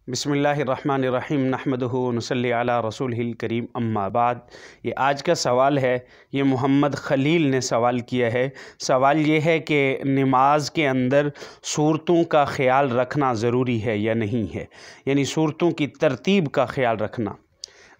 بسم اللہ الرحمن الرحیم نحمدہ ونصلی علی رسولہ الکریم اما بعد۔ یہ آج کا سوال ہے، یہ محمد خلیل نے سوال کیا ہے۔ سوال یہ ہے کہ نماز کے اندر صورتوں کا خیال رکھنا ضروری ہے یا نہیں ہے، یعنی صورتوں کی ترتیب کا خیال رکھنا۔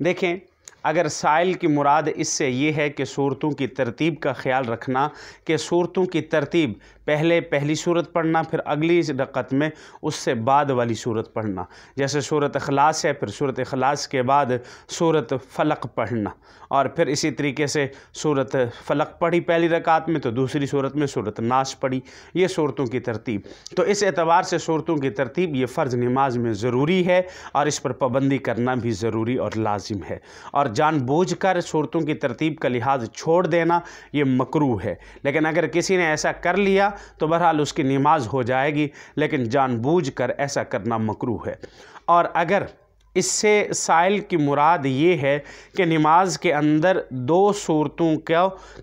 دیکھیں، اگر سائل کی مراد اس سے یہ ہے کہ صورتوں کی ترتیب کا خیال رکھنا، کہ صورتوں کی ترتیب پہلے پہلی صورت پڑھنا، پھر اگلی رکعت میں اس سے بعد والی صورت پڑھنا، جیسے سورۃ اخلاص ہے، پھر سورۃ اخلاص کے بعد سورۃ فلق پڑھنا، اور پھر اسی طریقے سے سورۃ فلق پڑھی پہلی رکعت میں تو دوسری صورت میں سورۃ ناس پڑھی، یہ صورتوں کی ترتیب۔ تو اس اعتبار سے صورتوں کی ترتیب یہ فرض نماز میں ضروری ہے، اور اس پر پابندی کرنا بھی ضروری اور لازم ہے، اور جان بوجھ کر صورتوں کی ترتیب کا لحاظ چھوڑ دینا یہ مکروہ ہے۔ لیکن اگر کسی نے ایسا کر لیا تو بہرحال اس کی نماز ہو جائے گی، لیکن جان بوجھ کر ایسا کرنا مکروہ ہے۔ اور اگر اس سے سائل کی مراد یہ ہے کہ نماز کے اندر دو صورتوں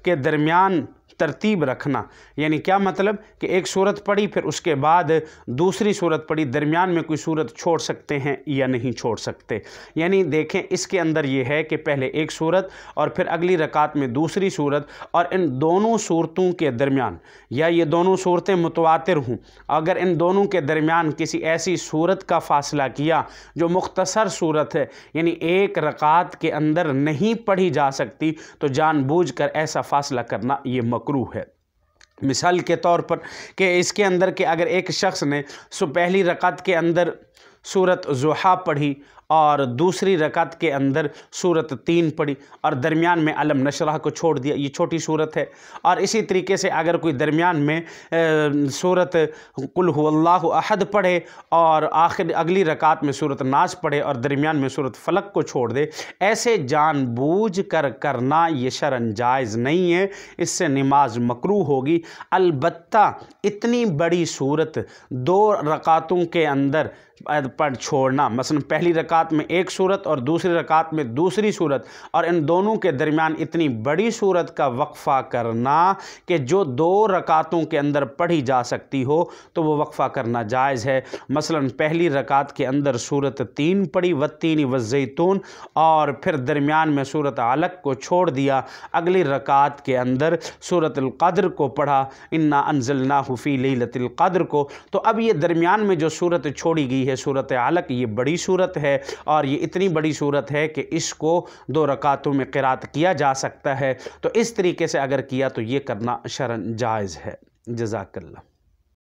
کے درمیان ترتیب رکھنا، یعنی کیا مطلب کہ ایک صورت پڑھی پھر اس کے بعد دوسری صورت پڑھی، درمیان میں کوئی صورت چھوڑ سکتے ہیں یا نہیں چھوڑ سکتے؟ یعنی دیکھیں، اس کے اندر یہ ہے کہ پہلے ایک صورت اور پھر اگلی رکعت میں دوسری صورت، اور ان دونوں صورتوں کے درمیان یا یہ دونوں صورتیں متواتر ہوں، اگر ان دونوں کے درمیان کسی ایسی صورت کا فاصلہ کیا جو مختصر صورت ہے، یعنی ایک رکعت کے اندر نہیں پڑھی جا سکتی، تو جان بوجھ کر ایسا فاصلہ کرنا یہ مکروہ ہے۔ مثال کے طور پر کہ اس کے اندر کہ اگر ایک شخص نے پہلی رکعت کے اندر سورۃ ضحیٰ پڑھی اور دوسری رکعت کے اندر سورۃ 3 پڑھی اور درمیان میں علم نشرح کو چھوڑ دیا، یہ چھوٹی صورت ہے، اور اسی طریقے سے اگر کوئی درمیان میں سورۃ قل هو اللہ احد پڑھے اور اگلی رکعت میں سورۃ ناس پڑھے اور درمیان میں سورۃ فلق کو چھوڑ دے، ایسے جان بوجھ کر کرنا یہ شرعاً جائز نہیں ہے، اس سے نماز مکروہ ہوگی۔ البتہ اتنی بڑی صورت دو رکعتوں کے اندر پڑھ چھوڑنا، مثلا پہلی رکعت میں ایک صورت اور دوسری رکعت میں دوسری صورت، اور ان دونوں کے درمیان اتنی بڑی صورت کا وقفہ کرنا کہ جو دو رکعتوں کے اندر پڑھی جا سکتی ہو تو وہ وقفہ کرنا جائز ہے۔ مثلا پہلی رکعت کے اندر سورۃ 3 پڑھی والتین والزیتون، اور پھر درمیان میں سورۃ علق کو چھوڑ دیا، اگلی رکعت کے اندر سورۃ القدر کو پڑھا، انا انزلناہ فی لیلۃ القدر کو، تو اب یہ درمیان میں جو صورت چھوڑی گئی ہے سورۃ علق، یہ بڑی صورت ہے، اور یہ اتنی بڑی صورت ہے کہ اس کو دو رکعتوں میں قرات کیا جا سکتا ہے، تو اس طریقے سے اگر کیا تو یہ کرنا شرعاً جائز ہے۔ جزاک اللہ۔